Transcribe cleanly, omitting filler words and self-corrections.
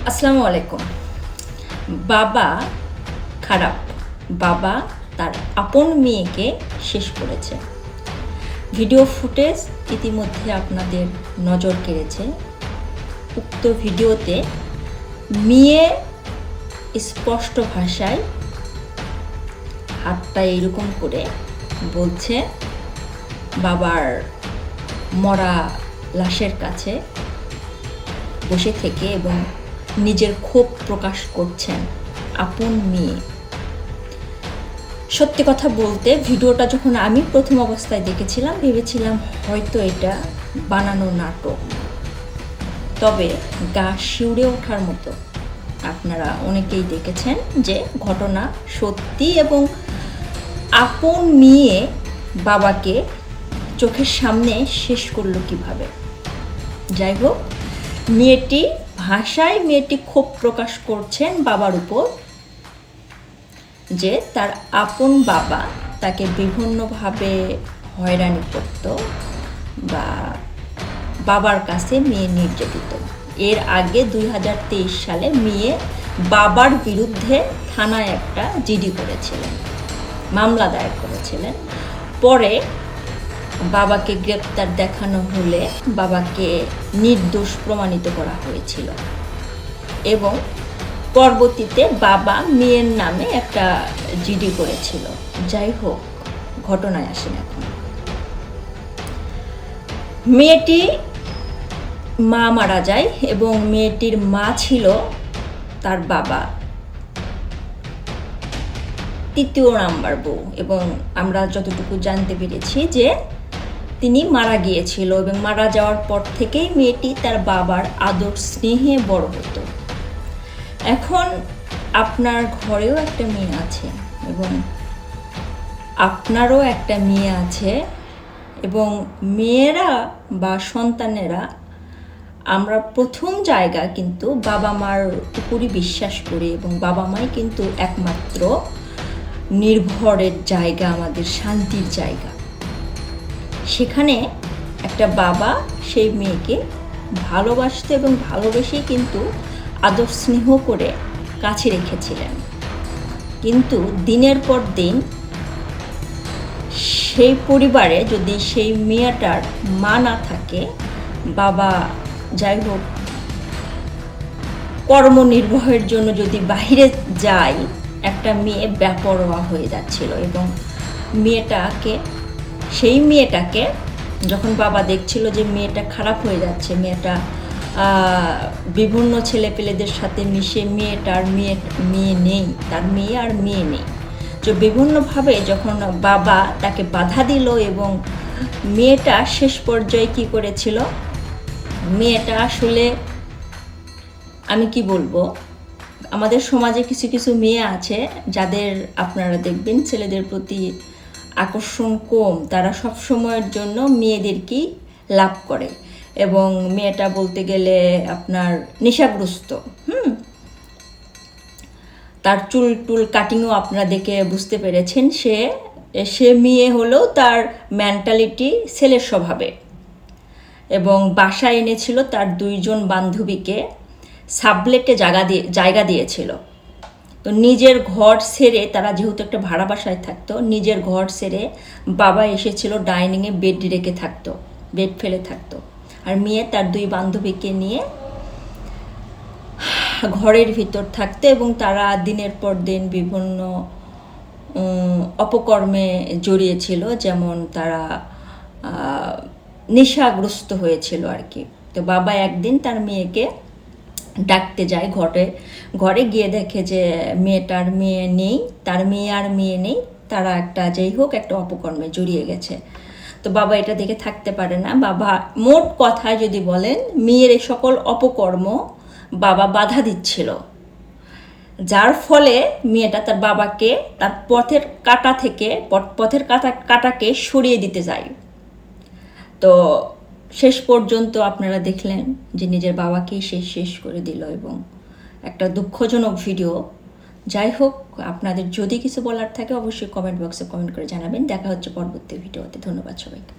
আসসালামু আলাইকুম। বাবা খারাপ, বাবা তার আপন মেয়েকে শেষ করেছে। ভিডিও ফুটেজ ইতিমধ্যে আপনাদের নজর কেড়েছে। উক্ত ভিডিওতে মেয়ে স্পষ্ট ভাষায় হাতটা এরকম করে বলছে বাবার মরা লাশের কাছে বসে থেকে এবং নিজের ক্ষোভ প্রকাশ করছেন আপন মেয়ে। সত্যি কথা বলতে ভিডিওটা যখন আমি প্রথম অবস্থায় দেখেছিলাম ভেবেছিলাম হয়তো এটা বানানো নাটক, তবে গা শিউরে ওঠার মতো আপনারা অনেকেই দেখেছেন যে ঘটনা সত্যি এবং আপন মেয়ে বাবাকে চোখের সামনে শেষ করলো কিভাবে। যাই হোক, মেয়েটি ক্ষোভ প্রকাশ করছেন বাবার উপর যে তার আপন বাবা তাকে বিভিন্নভাবে হয়রানি করত বা বাবার কাছে মেয়ে নির্যাতিত। এর আগে 2023 সালে মেয়ে বাবার বিরুদ্ধে থানায় একটা জিডি করেছিলেন, মামলা দায়ের করেছিলেন। পরে বাবাকে গ্রেপ্তার দেখানো হলে বাবাকে নির্দোষ প্রমাণিত করা হয়েছিল এবং পরবর্তীতে বাবা মেয়ের নামে একটা জিডি করেছিল। যাই হোক, ঘটনায় আসেন এখন। মেয়েটি মা মারা যায় এবং মেয়েটির মা ছিল তার বাবা তৃতীয় নাম্বার বউ, এবং আমরা যতটুকু জানতে পেরেছি যে তিনি মারা গিয়েছিল এবং মারা যাওয়ার পর থেকেই মেয়েটি তার বাবার আদর স্নেহে বড় হতো। এখন আপনার ঘরেও একটা মেয়ে আছে এবং আপনারও একটা মেয়ে আছে, এবং মেয়েরা বা সন্তানেরা আমরা প্রথম জায়গা কিন্তু বাবা মার উপরই বিশ্বাস করি এবং বাবা মাই কিন্তু একমাত্র নির্ভরের জায়গা, আমাদের শান্তির জায়গা। সেখানে একটা বাবা সেই মেয়েকে ভালোবাসতো এবং ভালোবেসেই কিন্তু আদর স্নেহ করে কাছে রেখেছিলেন। কিন্তু দিনের পর দিন সেই পরিবারে যদি সেই মেয়েটার মা না থাকে, বাবা যাই হোক কর্মনির্বাহের জন্য যদি বাইরে যায়, একটা মেয়ে বেপরোয়া হয়ে যাচ্ছিল এবং সেই মেয়েটাকে যখন বাবা দেখছিল যে মেয়েটা খারাপ হয়ে যাচ্ছে, মেয়েটা বিভিন্ন ছেলেপেলেদের সাথে মিশে মেয়েটার মেয়ে নেই, তার মেয়ে আর মেয়ে নেই, তো বিভিন্নভাবে যখন বাবা তাকে বাধা দিল এবং মেয়েটা শেষ পর্যায়ে কি করেছিল, মেয়েটা আসলে আমি কি বলবো, আমাদের সমাজে কিছু কিছু মেয়ে আছে যাদের আপনারা দেখবেন ছেলেদের প্রতি আকর্ষণ কম, তারা সব সময়ের জন্য মেয়েদেরকেই লাভ করে এবং মেয়েটা বলতে গেলে আপনার নেশাগ্রস্ত। তার চুল কাটিংও আপনারা দেখে বুঝতে পেরেছেন, সে মেয়ে হলেও তার মেন্টালিটি ছেলের স্বভাবে, এবং বাসায় এনেছিল তার 2 বান্ধবীকে, সাবলেটে জায়গা দিয়েছিল। তো নিজের ঘর ছেড়ে, তারা যেহেতু একটা ভাড়া বাসায় থাকতো, নিজের ঘর ছেড়ে বাবা এসেছিল ডাইনিংয়ে বেড রেখে থাকতো, বেড ফেলে থাকতো, আর মেয়ে তার 2 বান্ধবীকে নিয়ে ঘরের ভিতর থাকতো এবং তারা দিনের পর দিন বিভিন্ন অপকর্মে জড়িয়েছিল, যেমন তারা নেশাগ্রস্ত হয়েছিল আর কি। তো বাবা একদিন তার মেয়েকে ডাকতে যায় ঘরে গিয়ে দেখে যে মেয়েটার মেয়ে নেই, তার মেয়ে আর মেয়ে নেই, তারা যাই হোক একটা অপকর্মে জড়িয়ে গেছে। তো বাবা এটা দেখে থাকতে পারে না। বাবা মোট কথায় যদি বলেন, মেয়ের এই সকল অপকর্ম বাবা বাধা দিচ্ছিল, যার ফলে মেয়েটা তার বাবাকে তার পথের কাঁটাকে সরিয়ে দিতে যায়। তো শেষ পর্যন্ত আপনারা দেখলেন যে নিজের বাবাকেই সে শেষ করে দিল এবং একটা দুঃখজনক ভিডিও। যাই হোক, আপনাদের যদি কিছু বলার থাকে অবশ্যই কমেন্ট বক্সে কমেন্ট করে জানাবেন। দেখা হচ্ছে পরবর্তী ভিডিওতে। ধন্যবাদ সবাইকে।